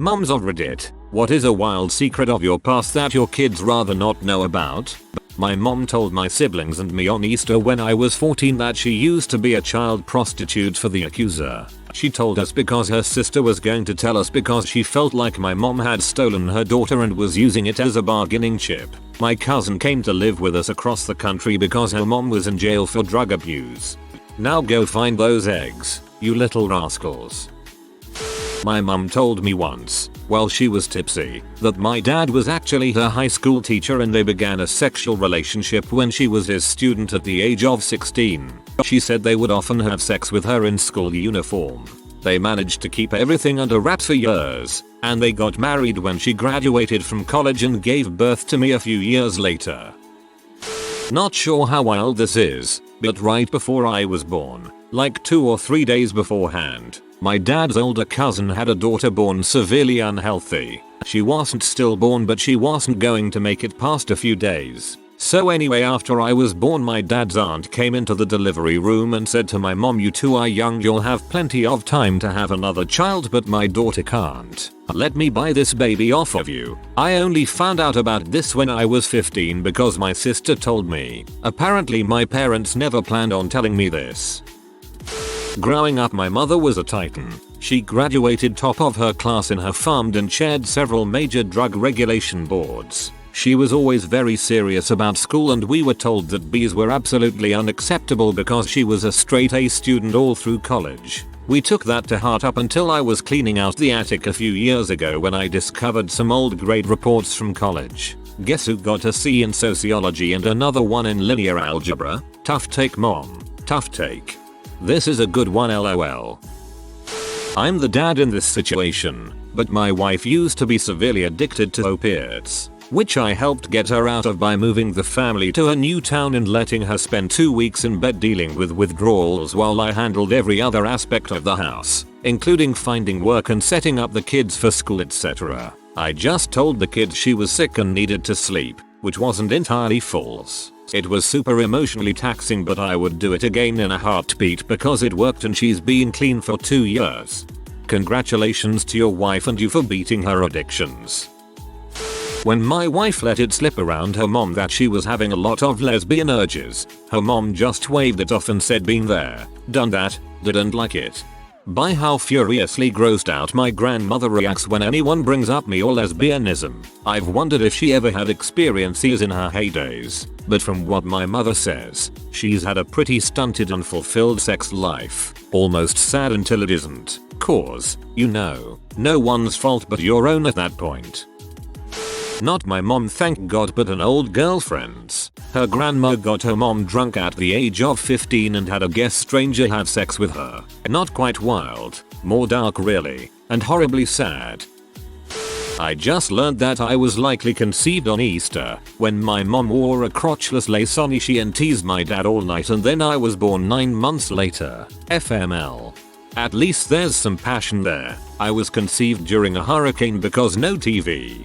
Moms of Reddit, what is a wild secret of your past that your kids rather not know about? My mom told my siblings and me on Easter when I was 14 that she used to be a child prostitute for the accuser. She told us because her sister was going to tell us because she felt like my mom had stolen her daughter and was using it as a bargaining chip. My cousin came to live with us across the country because her mom was in jail for drug abuse. Now go find those eggs, you little rascals. My mum told me once, while she was tipsy, that my dad was actually her high school teacher and they began a sexual relationship when she was his student at the age of 16. She said they would often have sex with her in school uniform. They managed to keep everything under wraps for years, and they got married when she graduated from college and gave birth to me a few years later. Not sure how wild this is, but right before I was born, like 2 or 3 days beforehand, my dad's older cousin had a daughter born severely unhealthy. She wasn't stillborn but she wasn't going to make it past a few days. So anyway, after I was born, my dad's aunt came into the delivery room and said to my mom, "You two are young, you'll have plenty of time to have another child, but my daughter can't. Let me buy this baby off of you." I only found out about this when I was 15 because my sister told me. Apparently my parents never planned on telling me this. Growing up, my mother was a titan. She graduated top of her class in her farm and chaired several major drug regulation boards. She was always very serious about school and we were told that B's were absolutely unacceptable because she was a straight A student all through college. We took that to heart up until I was cleaning out the attic a few years ago when I discovered some old grade reports from college. Guess who got a C in sociology and another one in linear algebra? Tough take, mom. Tough take. This is a good one, lol. I'm the dad in this situation, but my wife used to be severely addicted to opiates, which I helped get her out of by moving the family to a new town and letting her spend 2 weeks in bed dealing with withdrawals while I handled every other aspect of the house, including finding work and setting up the kids for school, etc. I just told the kids she was sick and needed to sleep, which wasn't entirely false. It was super emotionally taxing, but I would do it again in a heartbeat because it worked and she's been clean for 2 years. Congratulations to your wife and you for beating her addictions. When my wife let it slip around her mom that she was having a lot of lesbian urges, her mom just waved it off and said, "Been there, done that, didn't like it." By how furiously grossed out my grandmother reacts when anyone brings up me or lesbianism, I've wondered if she ever had experiences in her heydays, but from what my mother says, she's had a pretty stunted, unfulfilled sex life. Almost sad until it isn't, cause, you know, no one's fault but your own at that point. Not my mom, thank God, but an old girlfriend's. Her grandma got her mom drunk at the age of 15 and had a guest stranger have sex with her. Not quite wild, more dark really, and horribly sad. I just learned that I was likely conceived on Easter when my mom wore a crotchless lace onesie and teased my dad all night, and then I was born 9 months later. FML. At least there's some passion there. I was conceived during a hurricane because no TV.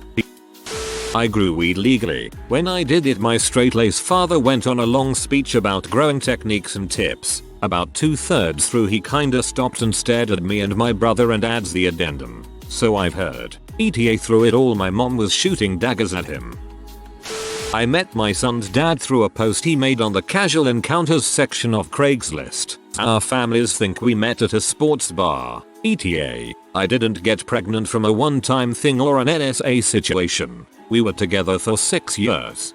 I grew weed legally. When I did it, my straight-laced father went on a long speech about growing techniques and tips. About 2/3 through he kinda stopped and stared at me and my brother and adds the addendum. "So I've heard." ETA through it all my mom was shooting daggers at him. I met my son's dad through a post he made on the casual encounters section of Craigslist. Our families think we met at a sports bar. ETA. I didn't get pregnant from a one-time thing or an NSA situation. We were together for 6 years.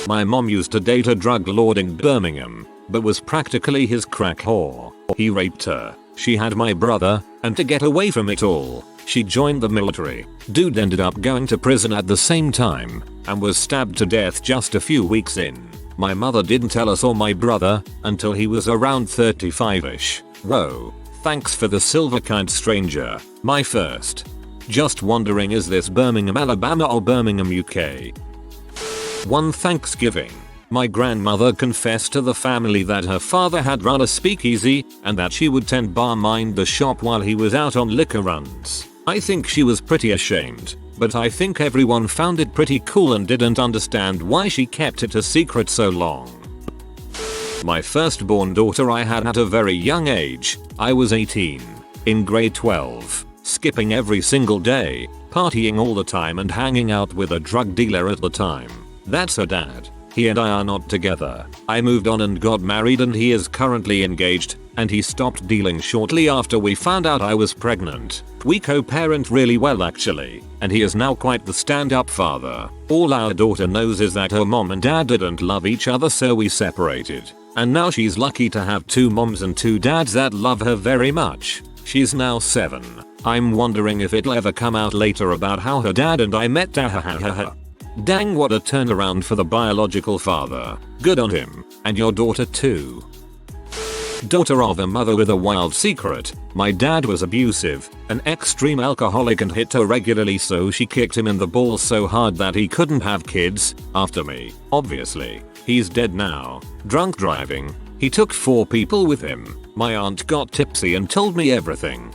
My mom used to date a drug lord in Birmingham, but was practically his crack whore. He raped her. She had my brother, and to get away from it all, she joined the military. Dude ended up going to prison at the same time, and was stabbed to death just a few weeks in. My mother didn't tell us or my brother until he was around 35ish. Whoa. Thanks for the silver kind, stranger. My first. Just wondering, is this Birmingham, Alabama or Birmingham, UK? One Thanksgiving, my grandmother confessed to the family that her father had run a speakeasy and that she would tend bar mind the shop while he was out on liquor runs. I think she was pretty ashamed, but I think everyone found it pretty cool and didn't understand why she kept it a secret so long. My firstborn daughter I had at a very young age. I was 18. In grade 12. skipping every single day, partying all the time and hanging out with a drug dealer at the time. That's her dad. He and I are not together. I moved on and got married and he is currently engaged, and he stopped dealing shortly after we found out I was pregnant. We co-parent really well actually, and he is now quite the stand-up father. All our daughter knows is that her mom and dad didn't love each other, so we separated. And now she's lucky to have 2 moms and 2 dads that love her very much. She's now 7. I'm wondering if it'll ever come out later about how her dad and I met. Dang, what a turnaround for the biological father. Good on him. And your daughter too. Daughter of a mother with a wild secret. My dad was abusive, an extreme alcoholic and hit her regularly, so she kicked him in the balls so hard that he couldn't have kids after me. Obviously. He's dead now. Drunk driving. He took 4 people with him. My aunt got tipsy and told me everything.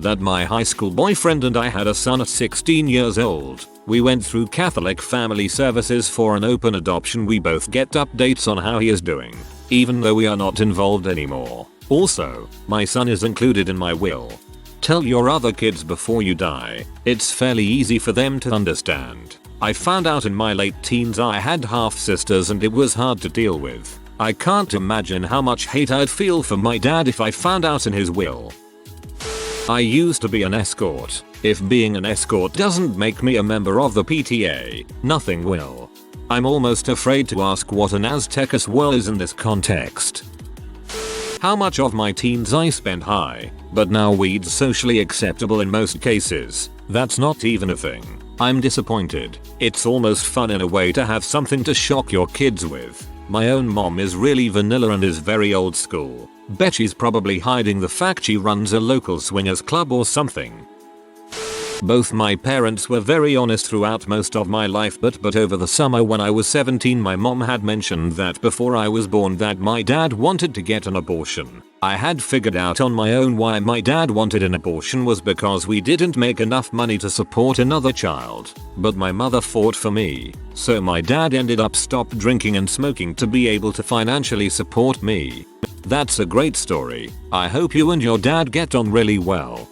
That my high school boyfriend and I had a son at 16 years old. We went through Catholic Family Services for an open adoption. We both get updates on how he is doing, even though we are not involved anymore. Also, my son is included in my will. Tell your other kids before you die. It's fairly easy for them to understand. I found out in my late teens I had half sisters and it was hard to deal with. I can't imagine how much hate I'd feel for my dad if I found out in his will. I used to be an escort. If being an escort doesn't make me a member of the PTA, nothing will. I'm almost afraid to ask what an Aztecas whirl is in this context. How much of my teens I spent high, but now weed's socially acceptable in most cases. That's not even a thing. I'm disappointed. It's almost fun in a way to have something to shock your kids with. My own mom is really vanilla and is very old school. Bet she's probably hiding the fact she runs a local swingers club or something. Both my parents were very honest throughout most of my life, but over the summer when I was 17 my mom had mentioned that before I was born that my dad wanted to get an abortion. I had figured out on my own why my dad wanted an abortion was because we didn't make enough money to support another child. But my mother fought for me, so my dad ended up stopped drinking and smoking to be able to financially support me. That's a great story. I hope you and your dad get on really well.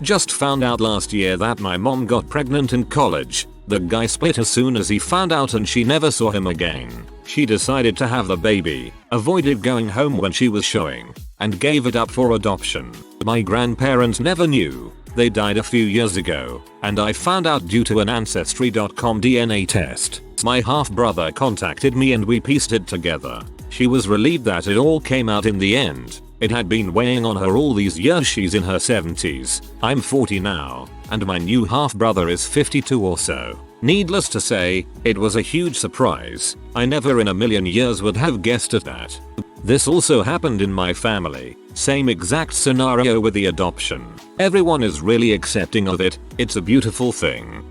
Just found out last year that my mom got pregnant in college. The guy split as soon as he found out and she never saw him again. She decided to have the baby, avoided going home when she was showing, and gave it up for adoption. My grandparents never knew. They died a few years ago, and I found out due to an Ancestry.com DNA test. My half-brother contacted me and we pieced it together. She was relieved that it all came out in the end. It had been weighing on her all these years. She's in her 70s. I'm 40 now, and my new half-brother is 52 or so. Needless to say, it was a huge surprise. I never in a million years would have guessed at that. This also happened in my family. Same exact scenario with the adoption. Everyone is really accepting of it. It's a beautiful thing.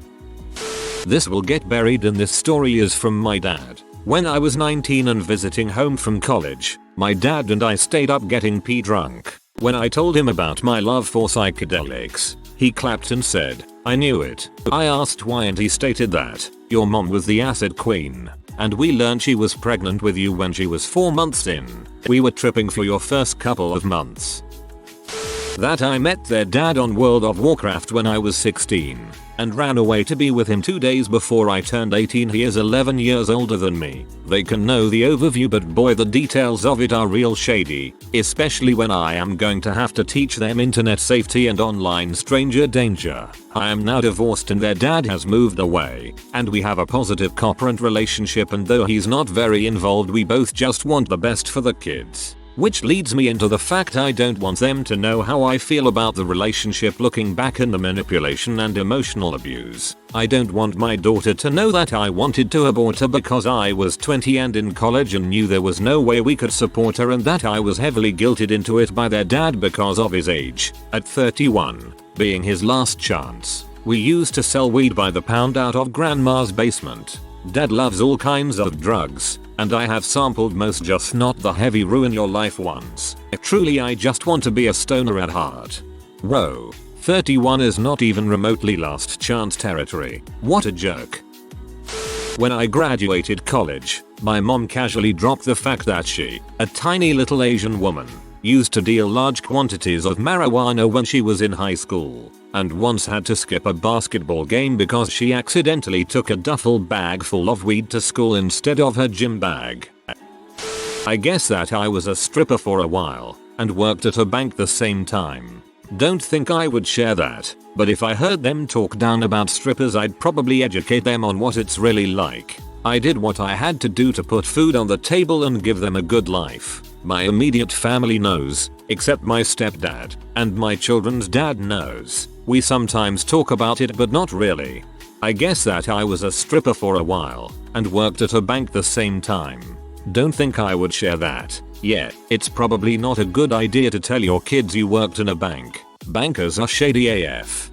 This will get buried in this story is from my dad. When I was 19 and visiting home from college, my dad and I stayed up getting pee drunk. When I told him about my love for psychedelics, he clapped and said, "I knew it." I asked why and he stated that, "Your mom was the acid queen, and we learned she was pregnant with you when she was 4 months in. We were tripping for your first couple of months." That I met their dad on World of Warcraft when I was 16, and ran away to be with him 2 days before I turned 18. He is 11 years older than me. They can know the overview, but boy, the details of it are real shady, especially when I am going to have to teach them internet safety and online stranger danger. I am now divorced and their dad has moved away, and we have a positive co-parent relationship, and though he's not very involved, we both just want the best for the kids. Which leads me into the fact I don't want them to know how I feel about the relationship looking back and the manipulation and emotional abuse. I don't want my daughter to know that I wanted to abort her because I was 20 and in college and knew there was no way we could support her, and that I was heavily guilted into it by their dad because of his age, at 31, being his last chance. We used to sell weed by the pound out of grandma's basement. Dad loves all kinds of drugs, and I have sampled most, just not the heavy ruin your life ones. Truly, I just want to be a stoner at heart. Whoa, 31 is not even remotely last chance territory. What a joke. When I graduated college, my mom casually dropped the fact that she, a tiny little Asian woman, used to deal large quantities of marijuana when she was in high school, and once had to skip a basketball game because she accidentally took a duffel bag full of weed to school instead of her gym bag. I guess that I was a stripper for a while and worked at a bank the same time. Don't think I would share that, but if I heard them talk down about strippers I'd probably educate them on what it's really like. I did what I had to do to put food on the table and give them a good life. My immediate family knows, except my stepdad, and my children's dad knows. We sometimes talk about it but not really. I guess that I was a stripper for a while and worked at a bank the same time. Don't think I would share that. Yeah, it's probably not a good idea to tell your kids you worked in a bank. Bankers are shady AF.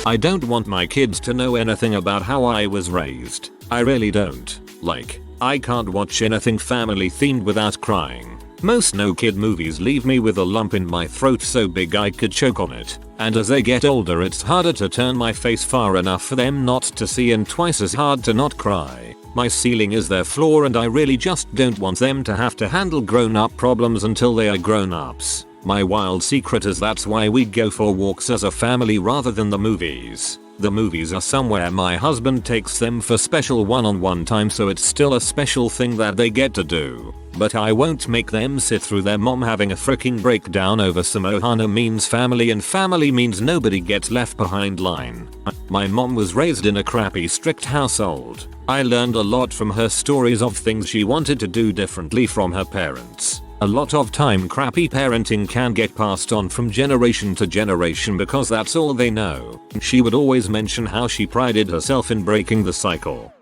I don't want my kids to know anything about how I was raised. I really don't. Like, I can't watch anything family themed without crying. Most no kid movies leave me with a lump in my throat so big I could choke on it. And as they get older it's harder to turn my face far enough for them not to see and twice as hard to not cry. My ceiling is their floor and I really just don't want them to have to handle grown-up problems until they are grown-ups. My wild secret is that's why we go for walks as a family rather than the movies. The movies are somewhere my husband takes them for special one-on-one time so it's still a special thing that they get to do. But I won't make them sit through their mom having a freaking breakdown over some Ohana means family and family means nobody gets left behind line. My mom was raised in a crappy strict household. I learned a lot from her stories of things she wanted to do differently from her parents. A lot of time crappy parenting can get passed on from generation to generation because that's all they know. She would always mention how she prided herself in breaking the cycle.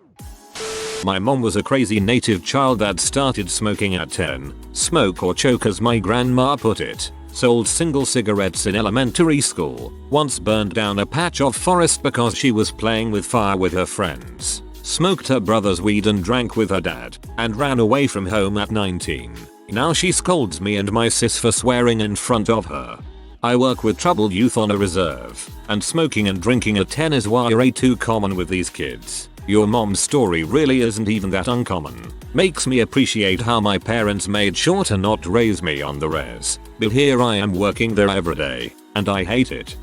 My mom was a crazy native child that started smoking at 10. Smoke or choke as my grandma put it. Sold single cigarettes in elementary school. Once burned down a patch of forest because she was playing with fire with her friends. Smoked her brother's weed and drank with her dad. And ran away from home at 19. Now she scolds me and my sis for swearing in front of her. I work with troubled youth on a reserve, and smoking and drinking at 10 is way too common with these kids. Your mom's story really isn't even that uncommon. Makes me appreciate how my parents made sure to not raise me on the res. But here I am working there every day, and I hate it.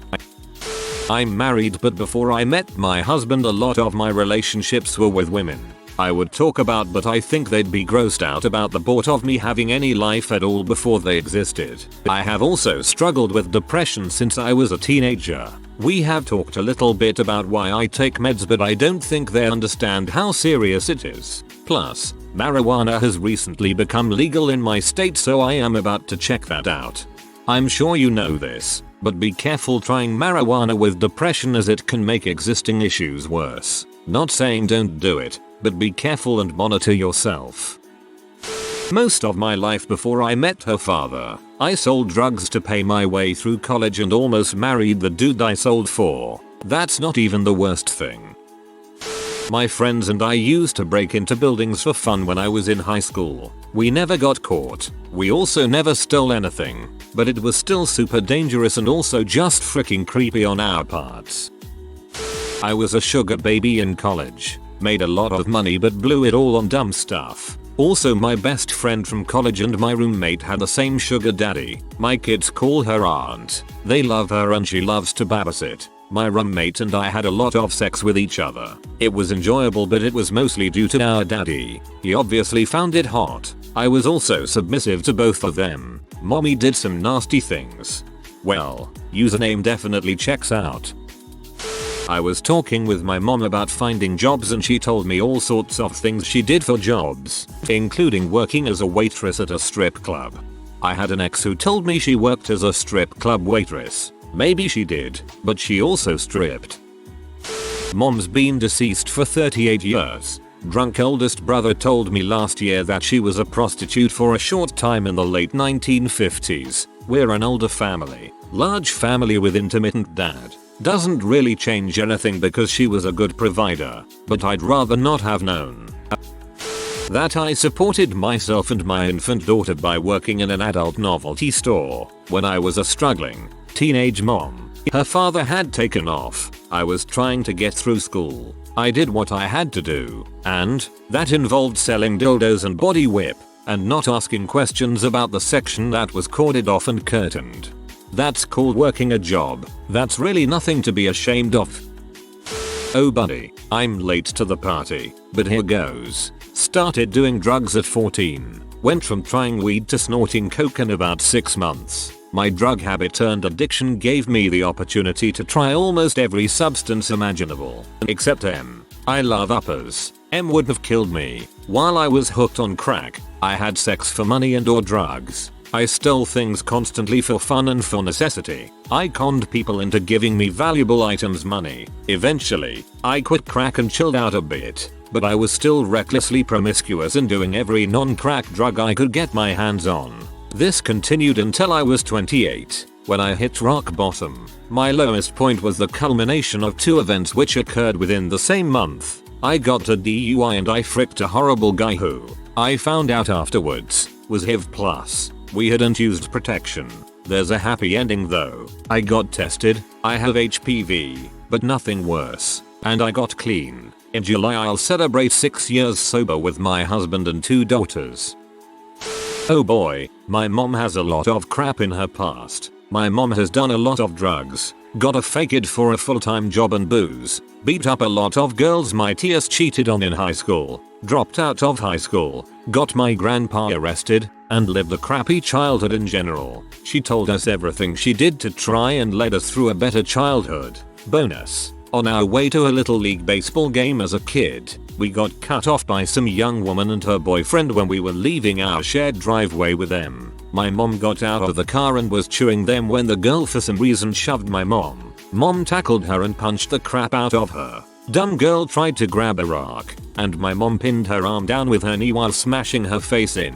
I'm married but before I met my husband a lot of my relationships were with women. I would talk about but I think they'd be grossed out about the thought of me having any life at all before they existed. I have also struggled with depression since I was a teenager. We have talked a little bit about why I take meds but I don't think they understand how serious it is. Plus, marijuana has recently become legal in my state so I am about to check that out. I'm sure you know this, but be careful trying marijuana with depression as it can make existing issues worse. Not saying don't do it, but be careful and monitor yourself. Most of my life before I met her father, I sold drugs to pay my way through college and almost married the dude I sold for. That's not even the worst thing. My friends and I used to break into buildings for fun when I was in high school. We never got caught. We also never stole anything, but it was still super dangerous and also just freaking creepy on our parts. I was a sugar baby in college. Made a lot of money but blew it all on dumb stuff. Also my best friend from college and my roommate had the same sugar daddy. My kids call her aunt. They love her and she loves to babysit. My roommate and I had a lot of sex with each other. It was enjoyable but it was mostly due to our daddy. He obviously found it hot. I was also submissive to both of them. Mommy did some nasty things. Well, username definitely checks out. I was talking with my mom about finding jobs and she told me all sorts of things she did for jobs, including working as a waitress at a strip club. I had an ex who told me she worked as a strip club waitress. Maybe she did, but she also stripped. Mom's been deceased for 38 years. Drunk oldest brother told me last year that she was a prostitute for a short time in the late 1950s. We're an older family. Large family with intermittent dad. Doesn't really change anything because she was a good provider, but I'd rather not have known. That I supported myself and my infant daughter by working in an adult novelty store when I was a struggling teenage mom. Her father had taken off. I was trying to get through school. I did what I had to do, and that involved selling dildos and body whip and not asking questions about the section that was corded off and curtained. That's called working a job. That's really nothing to be ashamed of. Oh buddy, I'm late to the party, but here goes. Started doing drugs at 14. Went from trying weed to snorting coke in about 6 months. My drug habit turned addiction gave me the opportunity to try almost every substance imaginable. Except M. I love uppers. M would have killed me. While I was hooked on crack, I had sex for money and or drugs. I stole things constantly for fun and for necessity. I conned people into giving me valuable items money. Eventually, I quit crack and chilled out a bit, but I was still recklessly promiscuous and doing every non-crack drug I could get my hands on. This continued until I was 28, when I hit rock bottom. My lowest point was the culmination of 2 events which occurred within the same month. I got a DUI and I fricked a horrible guy who, I found out afterwards, was HIV+. We hadn't used protection. There's a happy ending though. I got tested, I have HPV, but nothing worse, and I got clean. In July I'll celebrate 6 years sober with my husband and 2 daughters. Oh boy, my mom has a lot of crap in her past. My mom has done a lot of drugs, got a fake id for a full-time job and booze, beat up a lot of girls my tiers cheated on in high school, dropped out of high school, got my grandpa arrested, and lived a crappy childhood in general. She told us everything she did to try and led us through a better childhood. Bonus. On our way to a little league baseball game as a kid, we got cut off by some young woman and her boyfriend when we were leaving our shared driveway with them. My mom got out of the car and was chewing them when the girl for some reason shoved my mom. Mom tackled her and punched the crap out of her. Dumb girl tried to grab a rock, and my mom pinned her arm down with her knee while smashing her face in.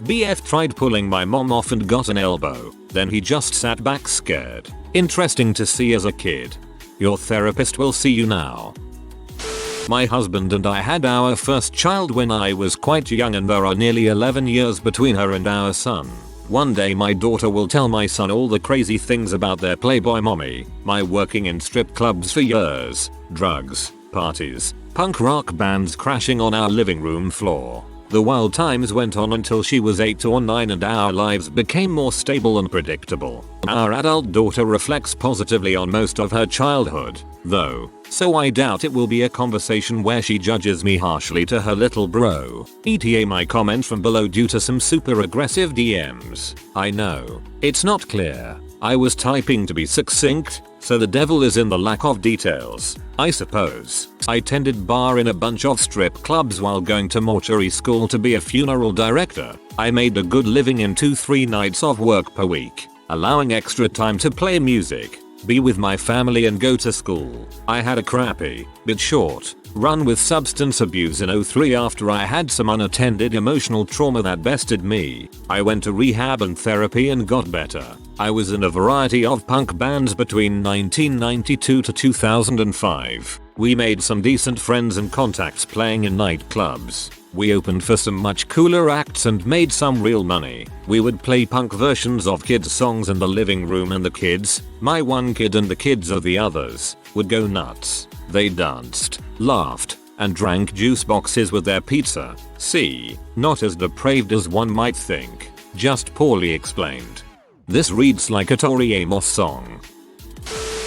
BF tried pulling my mom off and got an elbow, then he just sat back scared. Interesting to see as a kid. Your therapist will see you now. My husband and I had our first child when I was quite young and there are nearly 11 years between her and our son. One day my daughter will tell my son all the crazy things about their playboy mommy, my working in strip clubs for years, drugs, parties, punk rock bands crashing on our living room floor. The wild times went on until she was 8 or 9 and our lives became more stable and predictable. Our adult daughter reflects positively on most of her childhood, though, so I doubt it will be a conversation where she judges me harshly to her little bro. ETA my comment from below due to some super aggressive DMs. I know. It's not clear. I was typing to be succinct, so the devil is in the lack of details, I suppose. I tended bar in a bunch of strip clubs while going to mortuary school to be a funeral director. I made a good living in 2-3 nights of work per week, allowing extra time to play music, be with my family and go to school. I had a crappy, but short, run with substance abuse in 03 after I had some unattended emotional trauma that bested me. I went to rehab and therapy and got better. I was in a variety of punk bands between 1992 to 2005. We made some decent friends and contacts playing in nightclubs. We opened for some much cooler acts and made some real money. We would play punk versions of kids songs in the living room and the kids, my one kid and the kids of the others, would go nuts. They danced, laughed, and drank juice boxes with their pizza. See, not as depraved as one might think, just poorly explained. This reads like a Tori Amos song.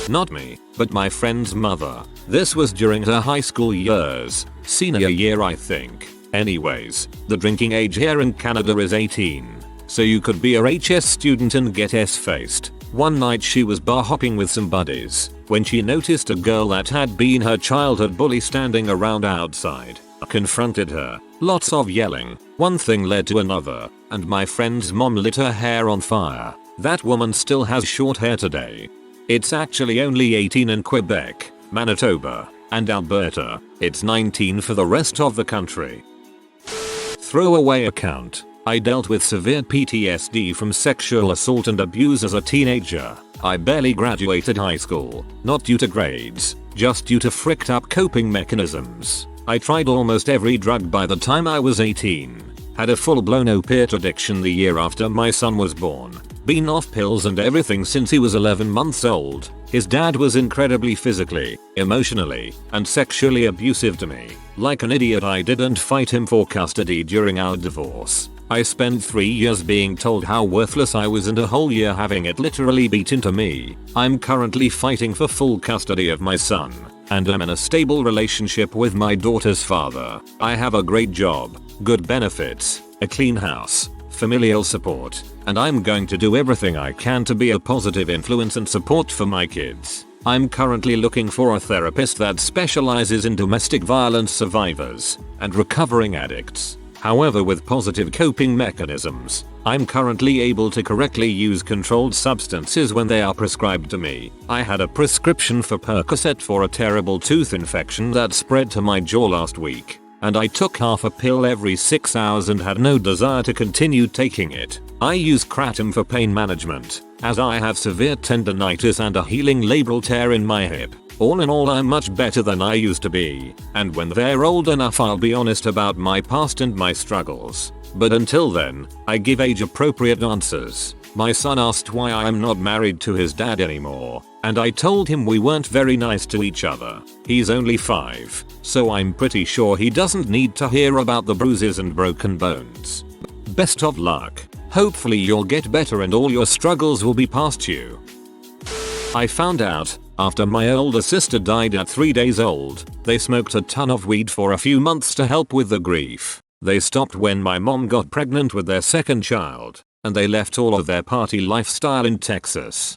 Not me, but my friend's mother. This was during her high school years, senior year I think. Anyways, the drinking age here in Canada is 18, so you could be a HS student and get S-faced. One night she was bar hopping with some buddies when she noticed a girl that had been her childhood bully standing around outside. Confronted her, lots of yelling, one thing led to another, and my friend's mom lit her hair on fire. That woman still has short hair today. It's actually only 18 in Quebec, Manitoba, and Alberta. It's 19 for the rest of the country. Throwaway account. I dealt with severe PTSD from sexual assault and abuse as a teenager. I barely graduated high school, not due to grades, just due to fricked up coping mechanisms. I tried almost every drug by the time I was 18. Had a full-blown opiate addiction the year after my son was born. Been off pills and everything since he was 11 months old. His dad was incredibly physically, emotionally, and sexually abusive to me. Like an idiot I didn't fight him for custody during our divorce. I spent 3 years being told how worthless I was and a whole year having it literally beat into me. I'm currently fighting for full custody of my son, and I'm in a stable relationship with my daughter's father. I have a great job, good benefits, a clean house, familial support, and I'm going to do everything I can to be a positive influence and support for my kids. I'm currently looking for a therapist that specializes in domestic violence survivors and recovering addicts. However, with positive coping mechanisms, I'm currently able to correctly use controlled substances when they are prescribed to me. I had a prescription for Percocet for a terrible tooth infection that spread to my jaw last week, and I took half a pill every 6 hours and had no desire to continue taking it. I use Kratom for pain management, as I have severe tendonitis and a healing labral tear in my hip. All in all, I'm much better than I used to be, and when they're old enough I'll be honest about my past and my struggles. But until then, I give age appropriate answers. My son asked why I'm not married to his dad anymore, and I told him we weren't very nice to each other. He's only 5, so I'm pretty sure he doesn't need to hear about the bruises and broken bones. Best of luck. Hopefully you'll get better and all your struggles will be past you. I found out, after my older sister died at 3 days old, they smoked a ton of weed for a few months to help with the grief. They stopped when my mom got pregnant with their second child, and they left all of their party lifestyle in Texas.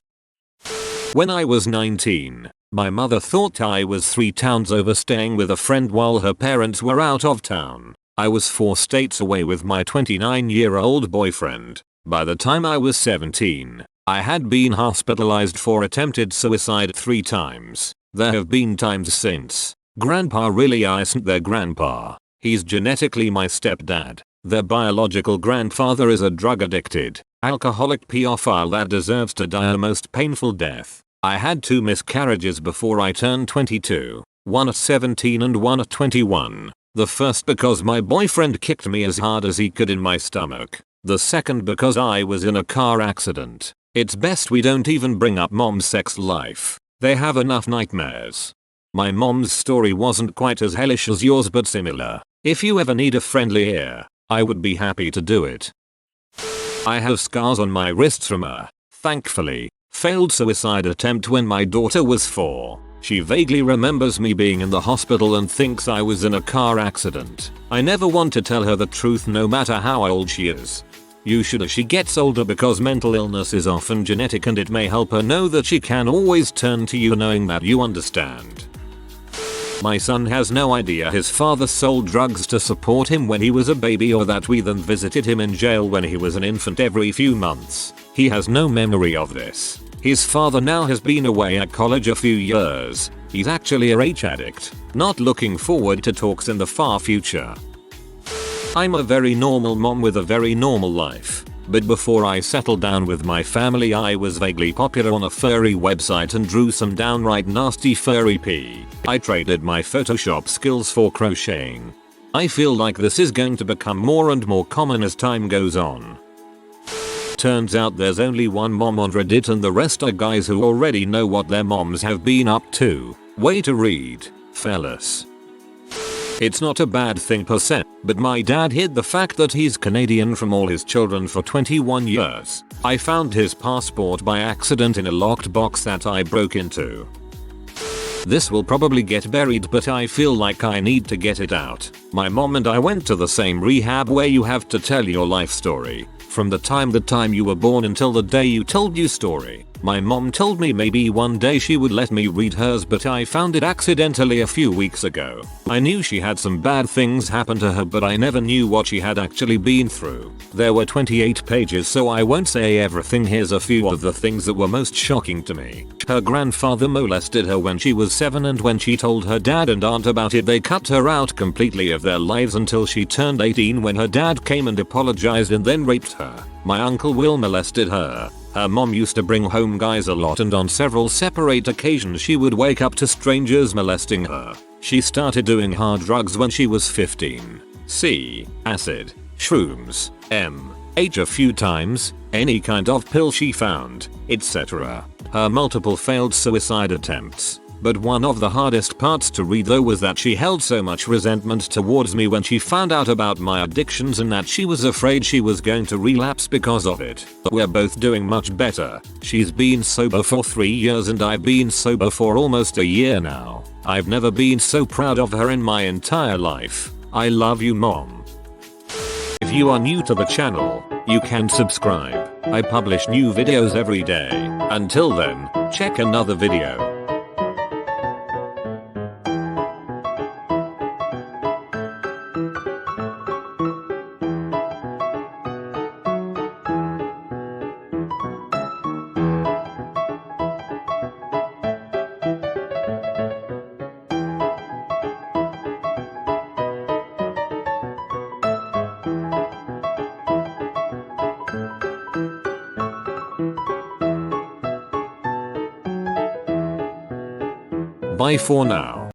When I was 19, my mother thought I was 3 towns over staying with a friend while her parents were out of town. I was 4 states away with my 29-year-old boyfriend. By the time I was 17, I had been hospitalized for attempted suicide 3 times. There have been times since. Grandpa really isn't their grandpa. He's genetically my stepdad. Their biological grandfather is a drug-addicted, alcoholic pedophile that deserves to die a most painful death. I had 2 miscarriages before I turned 22, one at 17 and one at 21. The first because my boyfriend kicked me as hard as he could in my stomach. The second because I was in a car accident. It's best we don't even bring up mom's sex life. They have enough nightmares. My mom's story wasn't quite as hellish as yours but similar. If you ever need a friendly ear, I would be happy to do it. I have scars on my wrists from a, thankfully, failed suicide attempt when my daughter was 4. She vaguely remembers me being in the hospital and thinks I was in a car accident. I never want to tell her the truth no matter how old she is. You should as she gets older because mental illness is often genetic and it may help her know that she can always turn to you knowing that you understand. My son has no idea his father sold drugs to support him when he was a baby or that we then visited him in jail when he was an infant every few months. He has no memory of this. His father now has been away at college a few years. He's actually a H addict. Not looking forward to talks in the far future. I'm a very normal mom with a very normal life. But before I settled down with my family I was vaguely popular on a furry website and drew some downright nasty furry pee. I traded my Photoshop skills for crocheting. I feel like this is going to become more and more common as time goes on. Turns out there's only one mom on Reddit and the rest are guys who already know what their moms have been up to. Way to read, fellas. It's not a bad thing per se, but my dad hid the fact that he's Canadian from all his children for 21 years. I found his passport by accident in a locked box that I broke into. This will probably get buried but I feel like I need to get it out. My mom and I went to the same rehab where you have to tell your life story. From the time you were born until the day you told your story. My mom told me maybe one day she would let me read hers but I found it accidentally a few weeks ago. I knew she had some bad things happen to her but I never knew what she had actually been through. There were 28 pages so I won't say everything. Here's a few of the things that were most shocking to me. Her grandfather molested her when she was 7 and when she told her dad and aunt about it they cut her out completely of their lives until she turned 18 when her dad came and apologized and then raped her. My uncle Will molested her. Her mom used to bring home guys a lot and on several separate occasions she would wake up to strangers molesting her. She started doing hard drugs when she was 15. C. Acid, shrooms, M. H a few times, any kind of pill she found, etc. Her multiple failed suicide attempts. But one of the hardest parts to read though was that she held so much resentment towards me when she found out about my addictions and that she was afraid she was going to relapse because of it. We're both doing much better. She's been sober for 3 years and I've been sober for almost a year now. I've never been so proud of her in my entire life. I love you, Mom. If you are new to the channel, you can subscribe. I publish new videos every day. Until then, check another video. Bye for now.